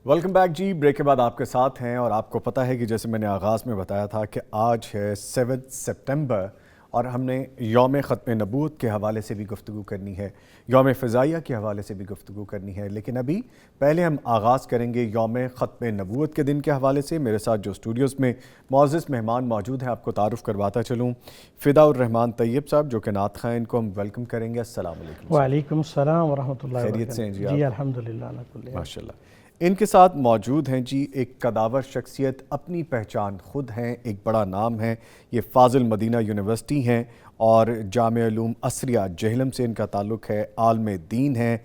Welcome back جی. Break کے بعد آپ کے ساتھ ہیں اور آپ کو پتہ ہے کہ جیسے میں نے آغاز میں بتایا تھا کہ آج ہے 7 سپٹمبر اور ہم نے یوم ختم نبوت کے حوالے سے بھی گفتگو کرنی ہے، یوم فضائیہ کے حوالے سے بھی گفتگو کرنی ہے، لیکن ابھی پہلے ہم آغاز کریں گے یوم ختم نبوت کے دن کے حوالے سے. میرے ساتھ جو اسٹوڈیوز میں معزز مہمان موجود ہیں آپ کو تعارف کرواتا چلوں. فدا الرحمان طیب صاحب جو کہ نعت خواں، ان کو ہم ویلکم کریں گے. السلام علیکم. وعلیکم السلام ورحمۃ اللہ وبرکاتہ. خیریت سے ہیں جی آپ؟ جی الحمدللہ ماشاء اللہ. ان کے ساتھ موجود ہیں جی ایک قداور شخصیت، اپنی پہچان خود ہیں، ایک بڑا نام ہے. یہ فاضل مدینہ یونیورسٹی ہیں اور جامعہ علوم عصریہ جہلم سے ان کا تعلق ہے. عالم دین ہیں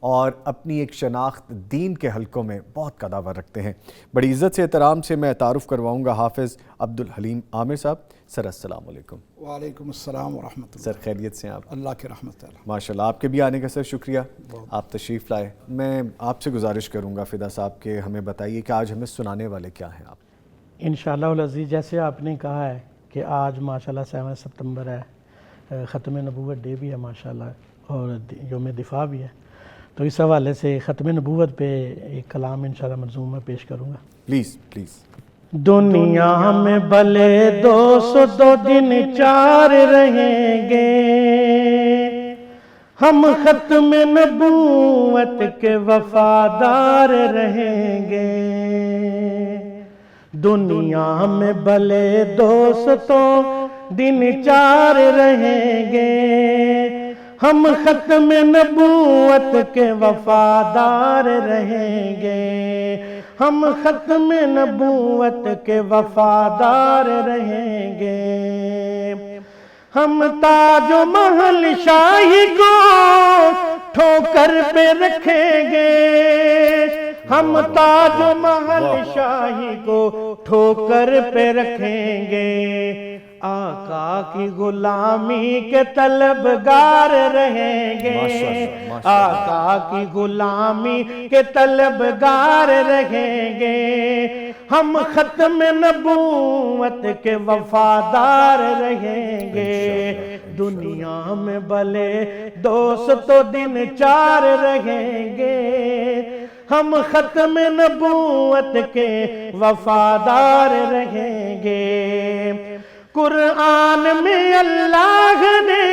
اور اپنی ایک شناخت دین کے حلقوں میں بہت قداور رکھتے ہیں. بڑی عزت سے احترام سے میں تعارف کرواؤں گا حافظ عبدالحلیم عامر صاحب. سر السلام علیکم. وعلیکم السلام ورحمۃ اللہ. سر خیریت سے ہیں آپ؟ اللہ کی رحمت ہے. ماشاء اللہ. آپ کے بھی آنے کا سر شکریہ، آپ تشریف لائے. میں آپ سے گزارش کروں گا فدا صاحب کہ ہمیں بتائیے کہ آج ہمیں سنانے والے کیا ہیں آپ؟ انشاءاللہ العزیز جیسے آپ نے کہا ہے کہ آج ماشاءاللہ 7 ستمبر ہے، ختم نبوت ڈے بھی ہے ماشاءاللہ اور یوم دفاع بھی ہے، تو اس حوالے سے ختم نبوت پہ ایک کلام انشاءاللہ منظوم میں پیش کروں گا. Please please. دنیا میں بھلے 202 دن 4 رہیں گے، ہم ختم نبوت کے وفادار رہیں گے. دنیا میں بھلے 200 دن 4 رہیں گے، ہم ختم نبوت کے وفادار رہیں گے. ہم ختم نبوت کے وفادار رہیں گے. ہم تاج و محل شاہی کو ٹھوکر پہ رکھیں گے. ہم تاج و محل شاہی کو ٹھوکر پہ رکھیں گے. آقا کی غلامی کے طلبگار رہیں گے. آقا کی غلامی کے طلبگار رہیں گے. ہم ختم نبوت کے وفادار رہیں گے. دنیا میں بھلے 200 دن 4 رہیں گے، ہم ختم نبوت کے وفادار رہیں گے. قرآن میں اللہ نے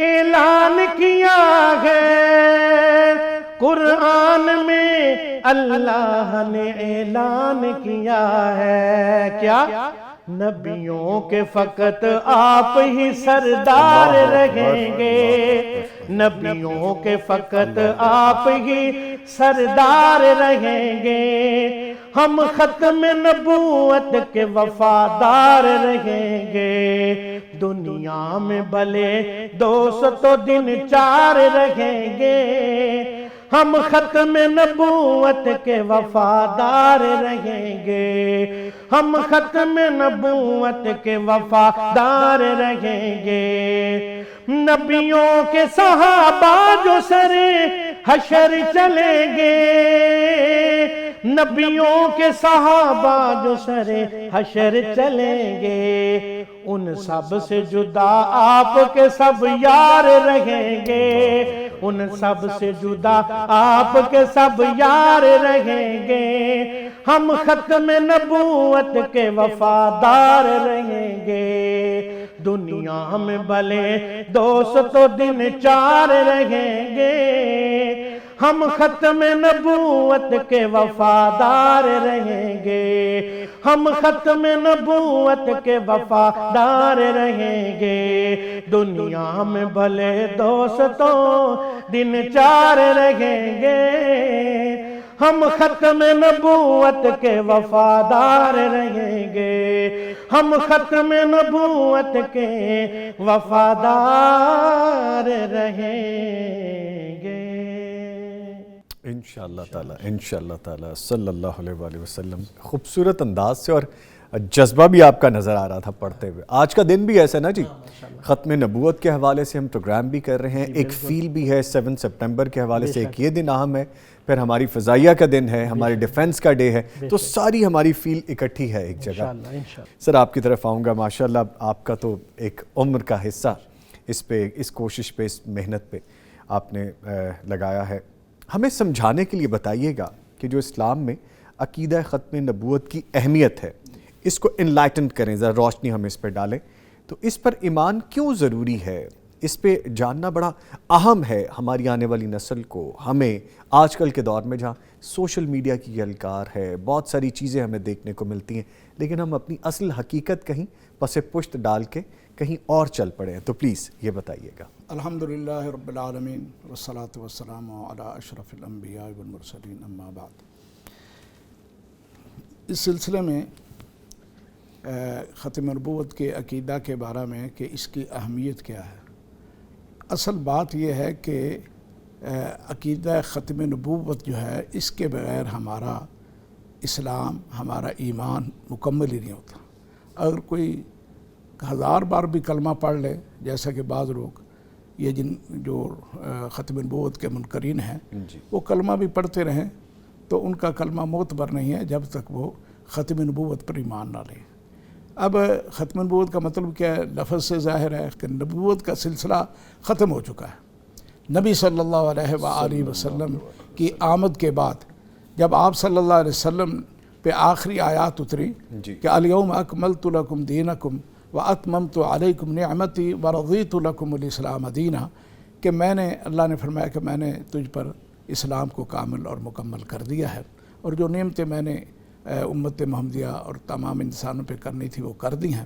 اعلان کیا ہے، قرآن میں اللہ نے اعلان کیا ہے. کیا؟ نبیوں کے فقط آپ ہی سردار رہیں گے. نبیوں کے فقط آپ ہی سردار رہیں گے. ہم ختم نبوت کے وفادار رہیں گے. دنیا میں بھلے 200 دن 4 رہیں گے، ہم ختم نبوت کے وفادار رہیں گے. ہم ختم نبوت کے وفادار رہیں گے. نبیوں کے صحابہ جو سرے حشر چلیں گے، نبیوں کے صحابہ جو سرے حشر چلیں گے، ان سب سے جدا آپ کے سب یار رہیں گے. ان سب سے جدا آپ کے سب یار رہیں گے. ہم ختم نبوت کے وفادار رہیں گے. دنیا میں بھلے 200 دن 4 رہیں گے، ہم ختم نبوت کے وفادار رہیں گے. ہم ختم نبوت کے وفادار رہیں گے. دنیا میں بھلے 200 دن 4 رہیں گے، ہم ختم نبوت کے وفادار رہیں گے. ہم ختم نبوت کے وفادار رہیں گے. انشاءاللہ تعالی انشاءاللہ تعالی صلی اللہ علیہ وآلہ وسلم. خوبصورت انداز سے اور جذبہ بھی آپ کا نظر آ رہا تھا پڑھتے ہوئے. آج کا دن بھی ایسا نا جی، ختم نبوت کے حوالے سے ہم پروگرام بھی کر رہے ہیں، ایک فیل بھی ہے 7 سپٹمبر کے حوالے سے. ایک یہ دن اہم ہے، پھر ہماری فضائیہ کا دن ہے، ہماری ڈیفنس کا ڈے ہے، تو ساری ہماری فیل اکٹھی ہے ایک جگہ. سر آپ کی طرف آؤں گا. ماشاءاللہ آپ کا تو ایک عمر کا حصہ اس پہ، اس کوشش پہ، اس محنت پہ آپ نے لگایا ہے. ہمیں سمجھانے کے لیے بتائیے گا کہ جو اسلام میں عقیدہ ختم نبوت کی اہمیت ہے اس کو انلائٹن کریں، ذرا روشنی ہم اس پہ ڈالیں. تو اس پر ایمان کیوں ضروری ہے؟ اس پہ جاننا بڑا اہم ہے ہماری آنے والی نسل کو، ہمیں آج کل کے دور میں جہاں سوشل میڈیا کی یلکار ہے، بہت ساری چیزیں ہمیں دیکھنے کو ملتی ہیں، لیکن ہم اپنی اصل حقیقت کہیں پس پشت ڈال کے کہیں اور چل پڑے ہیں. تو پلیز یہ بتائیے گا. الحمدللہ رب العالمین والصلاة والسلام علی اشرف الانبیاء والمرسلین، اما بعد. اس سلسلے میں ختم نبوت کے عقیدہ کے بارے میں کہ اس کی اہمیت کیا ہے، اصل بات یہ ہے کہ عقیدہ ختم نبوت جو ہے اس کے بغیر ہمارا اسلام، ہمارا ایمان مکمل ہی نہیں ہوتا. اگر کوئی 1000 بار بھی کلمہ پڑھ لے، جیسا کہ بعض لوگ یہ جو ختم نبوت کے منکرین ہیں وہ کلمہ بھی پڑھتے رہیں تو ان کا کلمہ معتبر نہیں ہے جب تک وہ ختم نبوت پر ایمان نہ لیں. اب ختم نبوت کا مطلب کیا ہے؟ لفظ سے ظاہر ہے کہ نبوت کا سلسلہ ختم ہو چکا ہے. نبی صلی اللہ علیہ وآلہ وسلم کی آمد کے بعد جب آپ صلی اللہ علیہ وسلم پہ آخری آیات اتری کہ الیوم اکملت لکم دینکم واتممت علیکم نعمتی ورضیت لکم الاسلام دینا، کہ میں نے، اللہ نے فرمایا کہ میں نے تجھ پر اسلام کو کامل اور مکمل کر دیا ہے، اور جو نعمتیں میں نے امت محمدیہ اور تمام انسانوں پہ کرنی تھی وہ کر دی ہیں.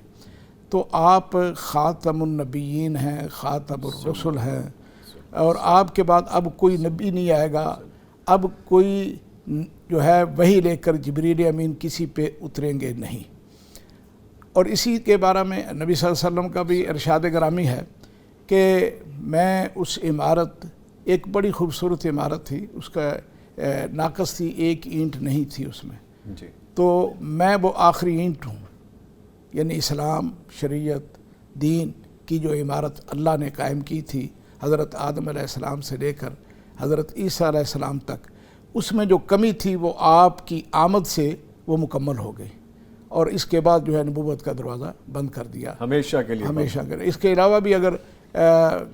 تو آپ خاتم النبیین ہیں، خاتم الرسل ہیں، اور آپ کے بعد اب کوئی نبی نہیں آئے گا. اب کوئی جو ہے وحی لے کر جبریل امین کسی پہ اتریں گے نہیں. اور اسی کے بارے میں نبی صلی اللہ علیہ وسلم کا بھی ارشاد گرامی ہے کہ میں اس عمارت، ایک بڑی خوبصورت عمارت تھی، اس کا ناقص تھی، ایک اینٹ نہیں تھی اس میں، تو میں وہ آخری اینٹ ہوں. یعنی اسلام، شریعت، دین کی جو عمارت اللہ نے قائم کی تھی حضرت آدم علیہ السلام سے لے کر حضرت عیسیٰ علیہ السلام تک، اس میں جو کمی تھی وہ آپ کی آمد سے وہ مکمل ہو گئی، اور اس کے بعد جو ہے نبوت کا دروازہ بند کر دیا ہمیشہ کے لیے، ہمیشہ کے لیے. اس کے علاوہ بھی اگر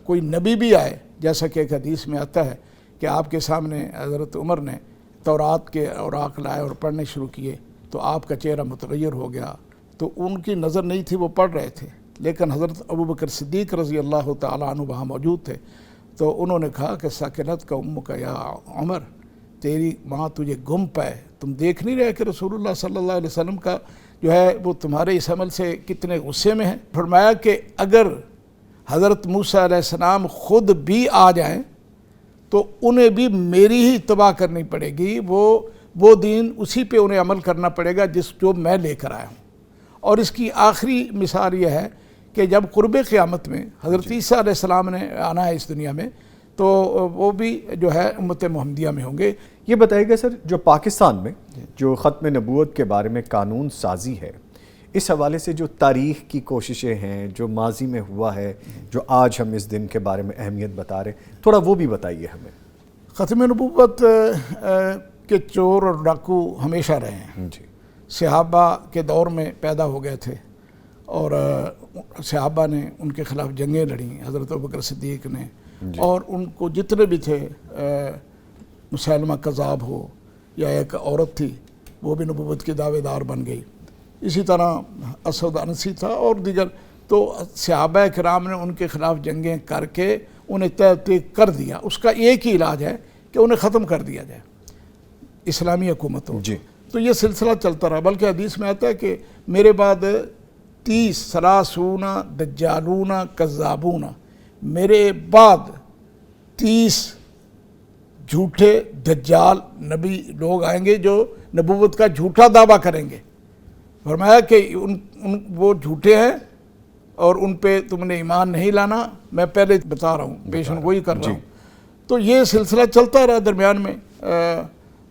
کوئی نبی بھی آئے، جیسا کہ ایک حدیث میں آتا ہے کہ آپ کے سامنے حضرت عمر نے تورات کے اوراق لائے اور پڑھنے شروع کیے تو آپ کا چہرہ متغیر ہو گیا. تو ان کی نظر نہیں تھی، وہ پڑھ رہے تھے، لیکن حضرت ابوبکر صدیق رضی اللہ تعالیٰ عنہ وہاں موجود تھے. تو انہوں نے کہا کہ ساکنت کا امک یا عمر، تیری ماں تجھے گم پائے، تم دیکھ نہیں رہے کہ رسول اللہ صلی اللہ علیہ وسلم کا جو ہے وہ تمہارے اس عمل سے کتنے غصے میں ہیں. فرمایا کہ اگر حضرت موسیٰ علیہ السلام خود بھی آ جائیں تو انہیں بھی میری ہی اتباع کرنی پڑے گی، وہ دین اسی پہ انہیں عمل کرنا پڑے گا جو میں لے کر آیا ہوں. اور اس کی آخری مثال یہ ہے کہ جب قرب قیامت میں حضرت عیسیٰ علیہ السلام نے آنا ہے اس دنیا میں تو وہ بھی جو ہے امت محمدیہ میں ہوں گے. یہ بتائیے گا سر، جو پاکستان میں جو ختم نبوت کے بارے میں قانون سازی ہے، اس حوالے سے جو تاریخ کی کوششیں ہیں، جو ماضی میں ہوا ہے، جو آج ہم اس دن کے بارے میں اہمیت بتا رہے ہیں، تھوڑا وہ بھی بتائیے ہمیں. ختم نبوت کے چور اور ڈاکو ہمیشہ رہے ہیں. صحابہ کے دور میں پیدا ہو گئے تھے اور صحابہ نے ان کے خلاف جنگیں لڑیں، حضرت ابوبکر صدیق نے، اور ان کو جتنے بھی تھے، مسیلمہ کذاب ہو یا ایک عورت تھی وہ بھی نبوت کی دعوے دار بن گئی. اسی طرح اسود انسی تھا اور دیگر. تو صحابہ کرام نے ان کے خلاف جنگیں کر کے انہیں تہہ کر دیا. اس کا ایک ہی علاج ہے کہ انہیں ختم کر دیا جائے اسلامی حکومتوں. تو یہ سلسلہ چلتا رہا، بلکہ حدیث میں آتا ہے کہ میرے بعد 30 سلاسون دجالون کذابون، میرے بعد 30 جھوٹے دجال نبی لوگ آئیں گے جو نبوت کا جھوٹا دعویٰ کریں گے. فرمایا کہ وہ جھوٹے ہیں اور ان پہ تم نے ایمان نہیں لانا. میں پہلے بتا رہا ہوں، پیشن گوئی کر رہا ہوں. تو یہ سلسلہ چلتا رہا درمیان میں.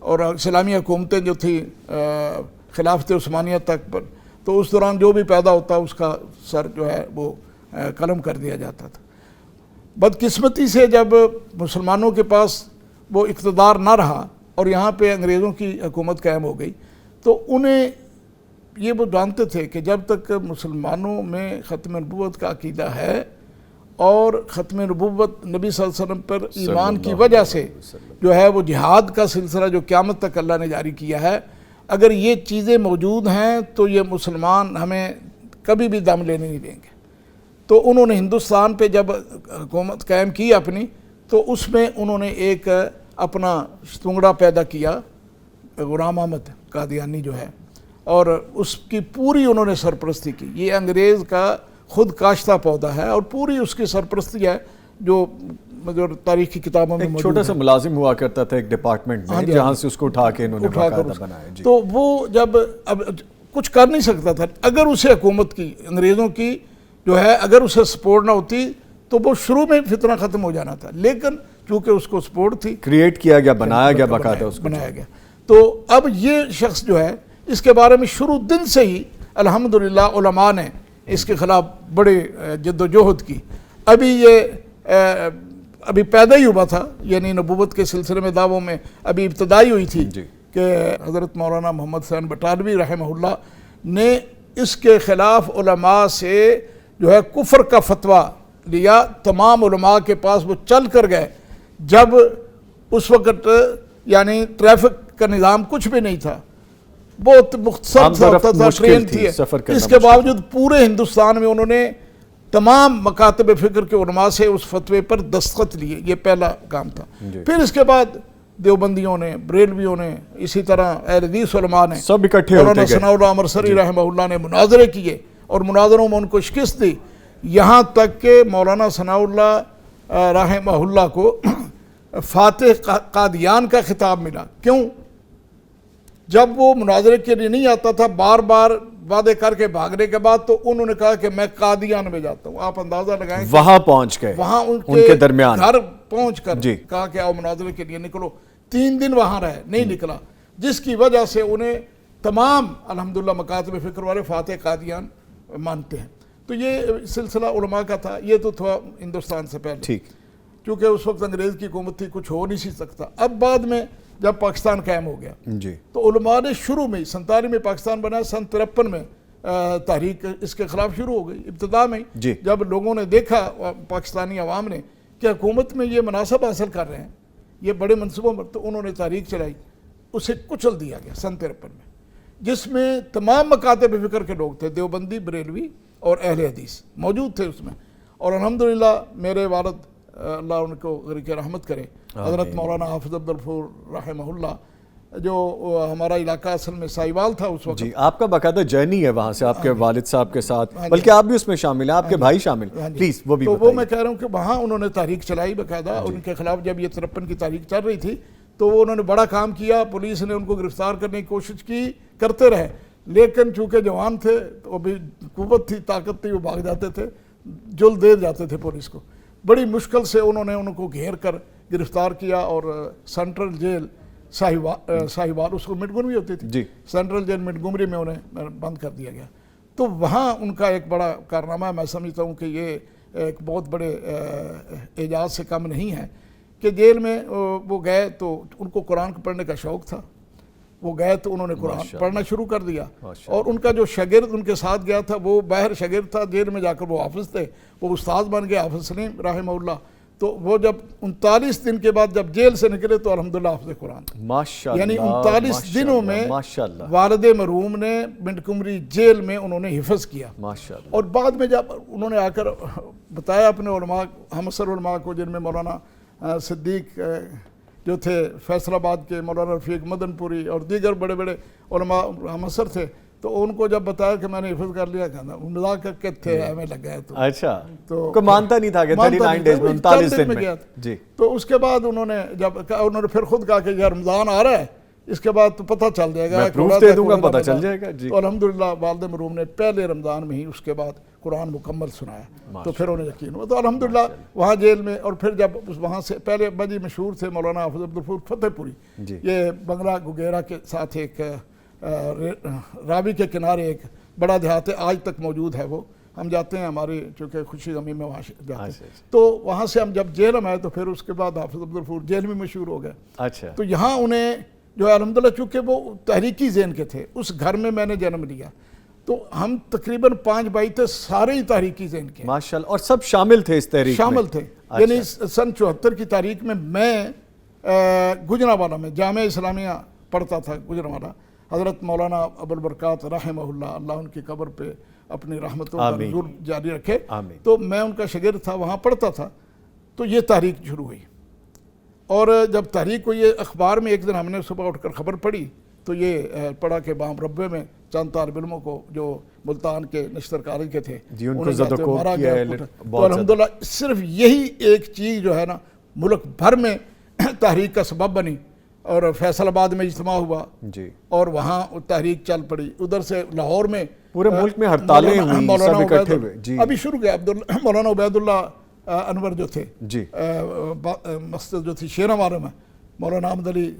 اور اسلامی حکومتیں جو تھی خلافت عثمانیہ تک پر، تو اس دوران جو بھی پیدا ہوتا اس کا سر جو ہے وہ قلم کر دیا جاتا تھا. بدقسمتی سے جب مسلمانوں کے پاس وہ اقتدار نہ رہا اور یہاں پہ انگریزوں کی حکومت قائم ہو گئی، تو انہیں یہ وہ جانتے تھے کہ جب تک مسلمانوں میں ختم نبوت کا عقیدہ ہے اور ختم نبوت نبی صلی اللہ علیہ وسلم پر ایمان کی وجہ سے جو ہے وہ جہاد کا سلسلہ جو قیامت تک اللہ نے جاری کیا ہے، اگر یہ چیزیں موجود ہیں تو یہ مسلمان ہمیں کبھی بھی دم لینے نہیں دیں گے۔ تو انہوں نے ہندوستان پہ جب حکومت قائم کی اپنی، تو اس میں انہوں نے ایک اپنا ستونگڑا پیدا کیا، غلام احمد قادیانی جو ہے، اور اس کی پوری انہوں نے سرپرستی کی۔ یہ انگریز کا خود کاشتہ پودا ہے اور پوری اس کی سرپرستی ہے جو تاریخی کتابوں میں ایک موجود چھوٹا سا ہے۔ ملازم ہوا کرتا تھا ایک ڈپارٹمنٹ میں، جہاں سے اس کو اٹھا کے انہوں نے باقاعدہ بنایا۔ جی، تو وہ جب اب کچھ کر نہیں سکتا تھا، اگر اسے حکومت کی انگریزوں کی جو ہے اگر اسے سپورٹ نہ ہوتی تو وہ شروع میں فتنہ ختم ہو جانا تھا، لیکن چونکہ اس کو سپورٹ تھی، کریٹ کیا گیا، بنایا گیا باقاعدہ اس کو۔ بنایا گیا۔ تو اب یہ شخص جو ہے اس کے بارے میں شروع دن سے ہی الحمدللہ علماء نے اس کے خلاف بڑے جد و جہد کی۔ ابھی یہ ابھی پیدا ہی ہوا تھا، یعنی نبوت کے سلسلے میں دعووں میں ابھی ابتدائی ہوئی تھی کہ حضرت مولانا محمد حسین بٹالوی رحمہ اللہ نے اس کے خلاف علماء سے جو ہے کفر کا فتویٰ لیا۔ تمام علماء کے پاس وہ چل کر گئے، جب اس وقت یعنی ٹریفک کا نظام کچھ بھی نہیں تھا، بہت مختصر سا ہوتا تھا، ٹرین تھی۔ اس کے باوجود پورے ہندوستان میں انہوں نے تمام مکاتب فکر کے علماء سے اس فتوے پر دستخط لیے، یہ پہلا کام تھا۔ پھر اس کے بعد دیوبندیوں نے، بریلویوں نے، اسی طرح اہل حدیث علماء نے، سب اکٹھے ہوتے گئے، ثناء اللہ امرسری رحمہ اللہ نے مناظرے کیے اور مناظروں میں ان کو شکست دی، یہاں تک کہ مولانا ثناء اللہ رحمہ اللہ کو فاتح قادیان کا خطاب ملا۔ کیوں؟ جب وہ مناظرے کے لیے نہیں آتا تھا، بار بار وعدے کر کے بھاگنے کے بعد، تو انہوں نے کہا کہ میں قادیان میں جاتا ہوں۔ آپ اندازہ لگائیں، وہاں پہنچ گئے، وہاں ان کے درمیان گھر پہنچ کر جی کہا کہ آؤ مناظرے کے لیے نکلو۔ 3 دن وہاں رہے، نہیں نکلا، جس کی وجہ سے انہیں تمام الحمدللہ مکاتب فکر والے فاتح قادیان مانتے ہیں۔ تو یہ سلسلہ علماء کا تھا، یہ تو تھا ہندوستان سے پہلے، ٹھیک، کیونکہ اس وقت انگریز کی حکومت تھی، کچھ ہو نہیں سی سکتا۔ اب بعد میں جب پاکستان قائم ہو گیا جی، تو علماء نے شروع میں 47 میں پاکستان بنا، سن 53 میں تحریک اس کے خلاف شروع ہو گئی۔ ابتدا میں جی، جب لوگوں نے دیکھا، پاکستانی عوام نے، کہ حکومت میں یہ مناصب حاصل کر رہے ہیں، یہ بڑے منصوبوں پر، تو انہوں نے تحریک چلائی، اسے کچل دیا گیا سن 53 میں، جس میں تمام مکاتب فکر کے لوگ تھے، دیوبندی، بریلوی اور اہل حدیث موجود تھے اس میں۔ اور الحمدللہ میرے والد اللہ ان کو غرق رحمت کرے، حضرت مولانا حافظ عبدالغفور رحمہ اللہ، جو ہمارا علاقہ اصل میں سائیوال تھا اس وقت۔ جی، آپ کا باقاعدہ جرنی ہے وہاں سے آپ کے والد صاحب کے ساتھ، بلکہ آپ بھی اس میں شامل ہیں، آپ کے بھائی شامل، پلیز وہ بھی تو بتائیے۔ وہ میں کہہ رہا ہوں کہ وہاں انہوں نے تحریک چلائی باقاعدہ ان کے خلاف۔ جب یہ 53 کی تحریک چل رہی تھی تو وہ انہوں نے بڑا کام کیا، پولیس نے ان کو گرفتار کرنے کی کوشش کی، کرتے رہے، لیکن چونکہ جوان تھے تو ابھی قوت تھی، طاقت تھی، وہ بھاگ جاتے تھے، جلد دے جاتے تھے پولیس کو۔ بڑی مشکل سے انہوں نے ان کو گھیر کر گرفتار کیا اور سینٹرل جیل ساہیوال، اس کو مڈگمری ہوتی تھی، سینٹرل جیل مڈگمری میں انہیں بند کر دیا گیا۔ تو وہاں ان کا ایک بڑا کارنامہ ہے، میں سمجھتا ہوں کہ یہ ایک بہت بڑے اعجاز سے کم نہیں ہے کہ جیل میں وہ گئے تو ان کو قرآن پڑھنے کا شوق تھا، وہ گئے تو انہوں نے قرآن پڑھنا شروع کر دیا، اور ان کا جو شاگرد ان کے ساتھ گیا تھا وہ باہر شاگرد تھا، جیل میں جا کر وہ حافظ تھے، وہ استاد بن گئے، حافظ سلیم رحمہ اللہ۔ تو وہ جب 39 دن کے بعد جب جیل سے نکلے تو الحمدللہ حافظ قرآن، ماشاءاللہ، یعنی 39 دنوں میں والد مرحوم نے مڈگمری جیل میں انہوں نے حفظ کیا۔ اور بعد میں جب انہوں نے آ کر بتایا اپنے علماء، ہم اثر علماء کو، جن میں مولانا صدیق جو تھے فیصل آباد کے، مولانا رفیق مدن پوری اور دیگر بڑے بڑے علماء ہم اثر تھے، تو ان کو جب بتایا کہ میں نے حفظ کر لیا، کہنا مذاق کر کے تھے ہمیں لگ گئے، تو اچھا تو کوئی مانتا نہیں تھا کہ 39 ڈیز میں 39 دن میں گیا۔ جی، تو اس کے بعد انہوں نے جب انہوں نے پھر خود کہا کہ یہ رمضان آ رہا ہے، اس کے بعد تو پتہ چل جائے گا، میں پروف دے دوں گا، پتہ چل جائے گا۔ جی، تو الحمدللہ والد مرحوم نے پہلے رمضان میں ہی اس کے بعد قرآن مکمل سنایا، تو پھر انہیں یقین ہوا۔ تو الحمدللہ وہاں جیل میں، اور پھر جب وہاں سے پہلے بڑی مشہور تھے مولانا حافظ عبدالغفور فتح پوری، یہ بنگلہ گگیرا کے ساتھ ایک راوی کے کنارے ایک بڑا دیہات ہے، آج تک موجود ہے، وہ ہم جاتے ہیں، ہماری چونکہ خوشی غمی میں وہاں جاتے ہیں، تو وہاں سے ہم جب جیل میں آئے تو پھر اس کے بعد حافظ عبدالغفور جیل میں مشہور ہو گئے۔ اچھا، تو یہاں انہیں جو ہے الحمدللہ چونکہ وہ تحریکی ذہن کے تھے، اس گھر میں میں نے جنم لیا، تو ہم تقریباً 5 بھائی تھے, سارے ہی تحریکی ذہن کے ماشاءاللہ, اور سب شامل تھے اس تحریک میں؟ شامل تھے. یعنی سن 74 کی تاریخ میں گجرانوالہ میں جامعہ اسلامیہ پڑھتا تھا. گجرانوالہ حضرت مولانا ابوالبرکات رحمہ اللہ, اللہ ان کی قبر پہ اپنی رحمتوں کا نزول جاری رکھے, تو میں ان کا شاگرد تھا, وہاں پڑھتا تھا. تو یہ تحریک شروع ہوئی, اور جب تحریک ہوئی اخبار میں ایک دن ہم نے صبح اٹھ کر خبر پڑھی, تو یہ پڑھا کہ بام ربے میں چند طالب علموں کو جو ملتان کے نشتر کالج کے تھے ان کو زد و کوب کیا ہے. تو الحمدللہ صرف یہی ایک چیز جو ہے نا ملک بھر میں تحریک کا سبب بنی, اور فیصل آباد میں اجتماع ہوا جی, اور وہاں تحریک چل پڑی. ادھر سے لاہور میں پورے ملک میں ہڑتالیں ہوئی, سب اکٹھے ہوئے. جی, ابھی شروع کیا مولانا عبید اللہ انور جو تھے جی, مسجد جو تھی شیراں میں, مولانا احمد علی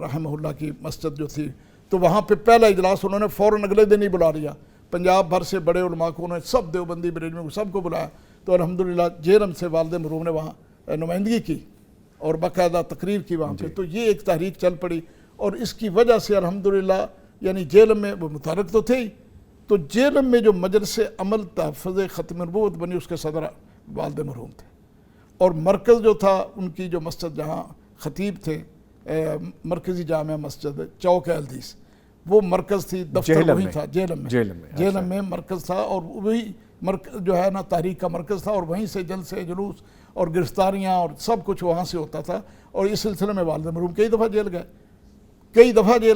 رحمہ اللہ کی مسجد جو تھی, تو وہاں پہ پہلا اجلاس انہوں نے فوراً اگلے دن ہی بلا لیا. پنجاب بھر سے بڑے علماء کو انہوں نے, سب دیوبندی بریلویوں کو سب کو بلایا. تو الحمدللہ جیلم سے والد مرحوم نے وہاں نمائندگی کی اور باقاعدہ تقریر کی وہاں پہ. تو یہ ایک تحریک چل پڑی, اور اس کی وجہ سے الحمدللہ یعنی جیلم میں وہ متحرک تو تھے ہی, تو جیلم میں جو مجلس عمل تحفظ ختم نبوت بنی اس کے صدر والد مرحوم تھے, اور مرکز جو تھا ان کی جو مسجد جہاں خطیب تھے مرکزی جامعہ مسجد چوک الحدیث, وہ مرکز تھی, دفتر وہی تھا جیلم میں مرکز تھا, اور وہی جو ہے نا تحریک کا مرکز تھا, اور وہیں سے جلسے جلوس اور گرفتاریاں اور سب کچھ وہاں سے ہوتا تھا. اور اس سلسلے میں والد مرحوم کئی دفعہ جیل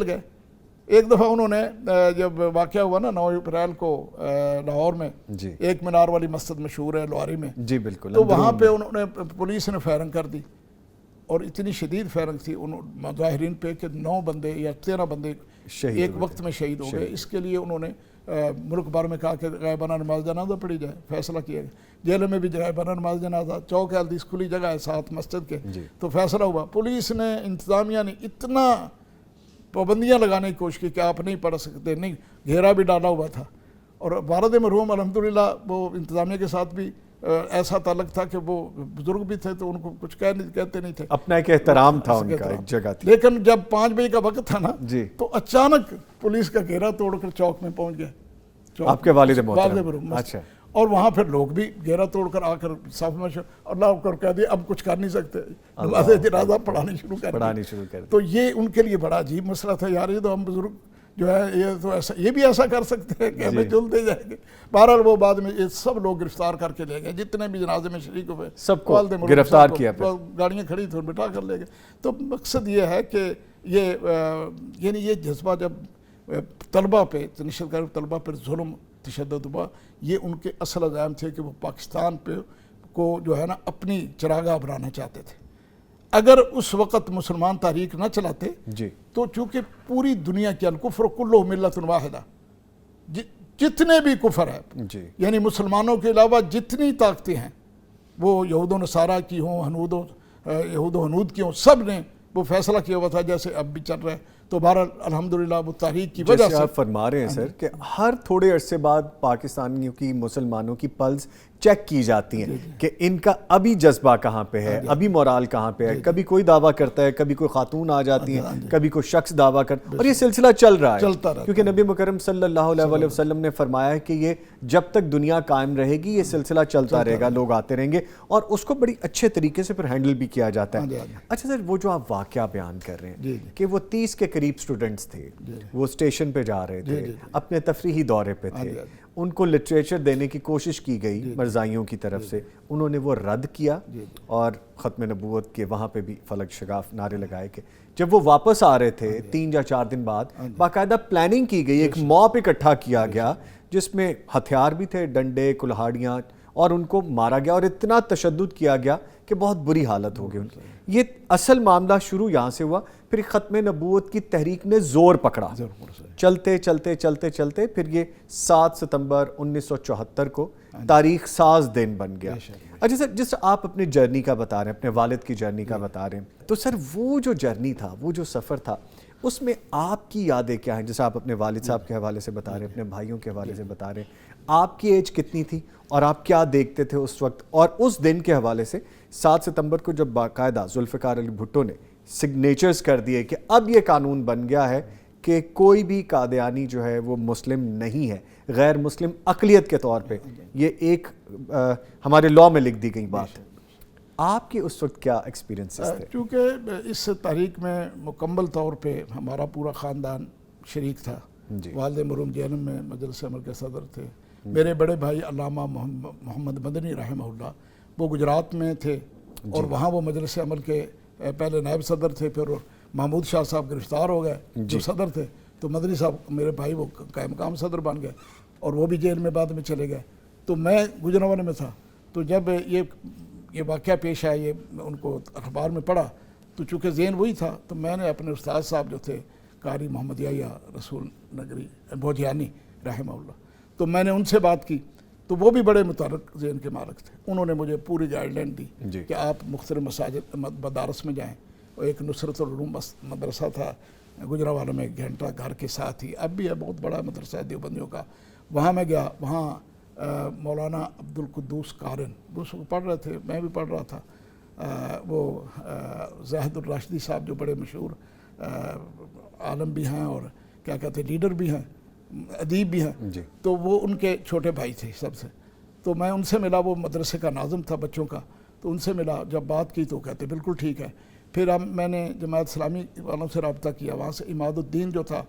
گئے. ایک دفعہ انہوں نے جب واقعہ ہوا نا 9 اپریل کو لاہور میں, ایک مینار والی مسجد مشہور ہے لوہاری میں, جی بالکل, تو وہاں پہ انہوں نے پولیس نے فائرنگ کر دی, اور اتنی شدید فائرنگ تھی مظاہرین پہ کہ 9 بندے یا 13 بندے ایک وقت میں شہید ہو گئے. اس کے لیے انہوں نے ملک بھر میں کہا کہ غائبانہ نماز جنازہ پڑھی جائے, فیصلہ کیا گیا. جیل میں بھی غائبانہ نماز جنازہ, چوک الحدیث کھلی جگہ ہے ساتھ مسجد کے, تو فیصلہ ہوا. پولیس نے, انتظامیہ نے اتنا پابندیاں لگانے کی کوشش کی کہ آپ نہیں پڑھ سکتے, نہیں, گھیرا بھی ڈالا ہوا تھا. اور والد مرحوم الحمدللہ وہ انتظامیہ کے ساتھ بھی ایسا تعلق تھا کہ وہ بزرگ بھی تھے, تو ان کو کچھ کہتے نہیں تھے, اپنا ایک احترام تھا ان کا, ایک جگہ تھی. لیکن جب 5 بجے کا وقت تھا نا, تو اچانک پولیس کا گھیرا توڑ کر چوک میں پہنچ گئے آپ کے والد محترم. اچھا, اور وہاں پھر لوگ بھی گھیرا توڑ کر آ کر صف میں اللہ کر کہہ دیا اب کچھ کر نہیں سکتے, نماز جنازہ پڑھانی شروع کر. تو یہ ان کے لیے بڑا عجیب مسئلہ تھا, یار یہ تو ہم بزرگ جو ہے یہ تو ایسا, یہ بھی ایسا کر سکتے ہیں کہ ہمیں جلتے جائیں گے. بہرحال وہ بعد میں یہ سب لوگ گرفتار کر کے لے گئے, جتنے بھی جنازے میں شریک ہوئے سب کو گرفتار کیا, گاڑیاں کھڑی تھیں بٹھا کر لے گئے. تو مقصد یہ ہے کہ یہ یعنی یہ جذبہ جب طلبہ پہ نشست کر طلبہ پر ظلم تشدد ہوا, یہ ان کے اصل عزائم تھے کہ وہ پاکستان پہ کو جو ہے نا اپنی چراغاہ بنانا چاہتے تھے. اگر اس وقت مسلمان تحریک نہ چلاتے تو چونکہ پوری دنیا کی الکفر کلہ ملت واحدہ, جتنے بھی کفر ہے یعنی مسلمانوں کے علاوہ جتنی طاقتیں ہیں, وہ یہود و نصارہ کی ہوں, یہود و ہنود کی ہوں, سب نے وہ فیصلہ کیا ہوا تھا جیسے اب بھی چل رہا ہے. تو بہرحال الحمدللہ وہ تحریک کی وجہ سے آپ فرما رہے ہیں سر کہ ہر تھوڑے عرصے بعد پاکستانیوں کی, مسلمانوں کی پلز چیک کی جاتی ہیں کہ ان کا ابھی جذبہ کہاں پہ ہے, ابھی مورال کہاں پہ ہے. کبھی کوئی دعویٰ کرتا ہے, کبھی کوئی خاتون آ جاتی ہیں, کبھی کوئی شخص دعویٰ کرتا ہے, اور یہ سلسلہ چل رہا ہے کیونکہ نبی مکرم صلی اللہ علیہ وسلم نے فرمایا ہے کہ یہ جب تک دنیا قائم رہے گی یہ سلسلہ چلتا رہے گا, لوگ آتے رہیں گے, اور اس کو بڑی اچھے طریقے سے پھر ہینڈل بھی کیا جاتا ہے. اچھا سر, وہ جو آپ واقعہ بیان کر رہے ہیں کہ وہ 30 کے قریب اسٹوڈنٹس تھے, وہ اسٹیشن پہ جا رہے تھے, اپنے تفریحی دورے پہ تھے, ان کو لٹریچر دینے کی کوشش کی گئی مرزائیوں کی طرف سے, انہوں نے وہ رد کیا, اور ختم نبوت کے وہاں پہ بھی فلک شگاف نعرے لگائے. کہ جب وہ واپس آ رہے تھے 3 یا 4 دن بعد, باقاعدہ پلاننگ کی گئی, ایک موب اکٹھا کیا گیا جس میں ہتھیار بھی تھے, ڈنڈے, کلہاڑیاں, اور ان کو مارا گیا, اور اتنا تشدد کیا گیا کہ بہت بری حالت ہو گئی ان کی. یہ اصل معاملہ شروع یہاں سے ہوا, پھر ختم نبوت کی تحریک نے زور پکڑا, چلتے چلتے چلتے چلتے پھر یہ 7 ستمبر 1974 کو تاریخ ساز دن بن گیا. اچھا سر, جس آپ اپنے جرنی کا بتا رہے ہیں, اپنے والد کی جرنی کا بتا رہے ہیں, تو سر وہ جو جرنی تھا, وہ جو سفر تھا, اس میں آپ کی یادیں کیا ہیں؟ جیسے آپ اپنے والد صاحب کے حوالے سے بتا رہے ہیں, اپنے بھائیوں کے حوالے سے بتا رہے ہیں, آپ کی ایج کتنی تھی اور آپ کیا دیکھتے تھے اس وقت؟ اور اس دن کے حوالے سے 7 ستمبر کو جب باقاعدہ ذوالفقار علی بھٹو نے سگنیچرز کر دیے کہ اب یہ قانون بن گیا ہے کہ کوئی بھی قادیانی جو ہے وہ مسلم نہیں ہے, غیر مسلم اقلیت کے طور پہ, یہ ایک ہمارے لاء میں لکھ دی گئی بات ہے. آپ کے اس وقت کیا ایکسپیرینسز تھے؟ چونکہ اس تحریک میں مکمل طور پہ ہمارا پورا خاندان شریک تھا. والد مرحوم جہنم میں مجلس عمل کے صدر تھے. میرے بڑے بھائی علامہ محمد مدنی رحمہ اللہ وہ گجرات میں تھے, اور وہاں وہ مجلس عمل کے پہلے نائب صدر تھے. پھر محمود شاہ صاحب گرفتار ہو گئے جو صدر تھے, تو مدنی صاحب میرے بھائی وہ قائم مقام صدر بن گئے, اور وہ بھی جیل میں بعد میں چلے گئے. تو میں گوجرانوالے میں تھا. تو جب یہ واقعہ پیش آیا, یہ ان کو اخبار میں پڑھا, تو چونکہ ذہن وہی تھا, تو میں نے اپنے استاد صاحب جو تھے قاری محمد یحییٰ رسول نگری بودھیانی رحمہ اللہ, تو میں نے ان سے بات کی. تو وہ بھی بڑے متحرک ذہن کے مالک تھے. انہوں نے مجھے پوری گائیڈ لائن دی کہ آپ مختلف مساجد مدارس میں جائیں. اور ایک نصرت العلوم مدرسہ تھا گجرانوالے میں, 1 گھنٹہ گھر کے ساتھ ہی, اب بھی ہے, بہت بڑا مدرسہ ہے دیوبندیوں کا. وہاں میں گیا. وہاں مولانا عبدالقدوس قارن وہ پڑھ رہے تھے, میں بھی پڑھ رہا تھا. وہ زاہد الراشدی صاحب جو بڑے مشہور عالم بھی ہیں اور کیا کہتے ہیں لیڈر بھی ہیں, ادیب بھی ہیں, تو وہ ان کے چھوٹے بھائی تھے سب سے. تو میں ان سے ملا, وہ مدرسے کا ناظم تھا بچوں کا. تو ان سے ملا, جب بات کی تو کہتے بالکل ٹھیک ہے. پھر میں نے جماعت اسلامی والوں سے رابطہ کیا. وہاں سے اماد الدین جو تھا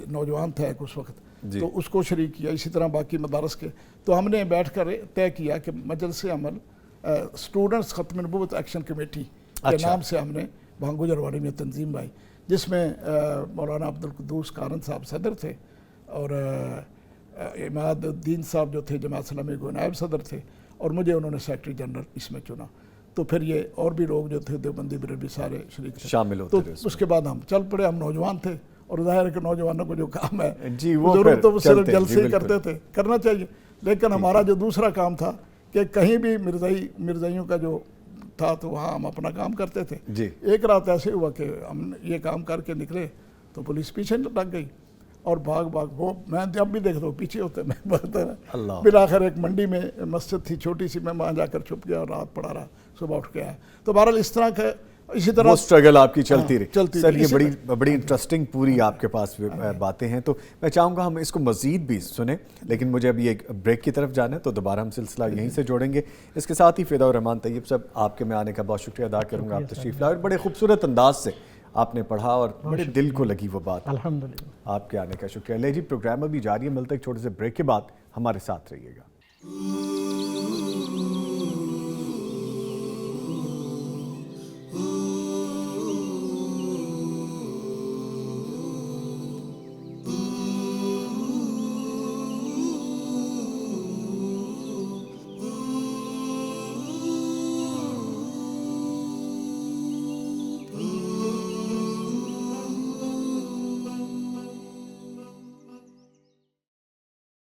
نوجوان تھا ایک اس وقت, تو اس کو شریک کیا. اسی طرح باقی مدارس کے. تو ہم نے بیٹھ کر طے کیا کہ مجلس عمل اسٹوڈنٹس ختم نبوت ایکشن کمیٹی کے نام سے ہم نے وہاں گجرانوالے میں تنظیم لائی, جس میں مولانا عبدالقدوس قارن صاحب صدر تھے, اور اماد الدین صاحب جو تھے جماعت اسلامی کے نائب صدر تھے, اور مجھے انہوں نے سیکرٹری جنرل اس میں چنا. تو پھر یہ اور بھی لوگ جو تھے دیوبندی بریلوی سارے شریک تھے, شامل ہوتے تو اس کے بعد ہم چل پڑے. ہم نوجوان تھے, اور ظاہر ہے کہ نوجوانوں کو جو کام ہے وہ ضرور تو وہ صرف جلسے ہی کرتے تھے, کرنا چاہیے. لیکن ہمارا جو دوسرا کام تھا کہ کہیں بھی مرزائیوں کا جو تھا, تو وہاں ہم اپنا کام کرتے تھے. ایک رات ایسے ہوا کہ ہم یہ کام کر کے نکلے, تو پولیس پیچھے لگ گئی, اور بھاگ وہ میں جب بھی دیکھتا ہوں پیچھے ہوتے, میں بھاگتا رہا. بالآخر ایک منڈی میں مسجد تھی چھوٹی سی, میں وہاں جا کر چھپ گیا اور رات پڑا رہا, صبح اٹھ کے آیا. تو بہرحال اس طرح کا اسی طرح وہ سٹرگل آپ کی چلتی رہی. سر یہ بڑی انٹرسٹنگ پوری آپ کے پاس باتیں ہیں, تو میں چاہوں گا ہم اس کو مزید بھی سنیں, لیکن مجھے ابھی ایک بریک کی طرف جانا ہے, تو دوبارہ ہم سلسلہ یہیں سے جوڑیں گے. اس کے ساتھ ہی فدا الرحمان طیب صاحب, آپ کے میں آنے کا بہت شکریہ ادا کروں گا. آپ تشریف لائے اور بڑے خوبصورت انداز سے آپ نے پڑھا, اور بڑے دل کو لگی وہ بات. الحمدللہ, آپ کے آنے کا شکریہ. لے جی, پروگرام ابھی جاری ہے, ملتا ہے ایک چھوٹے سے بریک کے بعد. ہمارے ساتھ رہیے گا.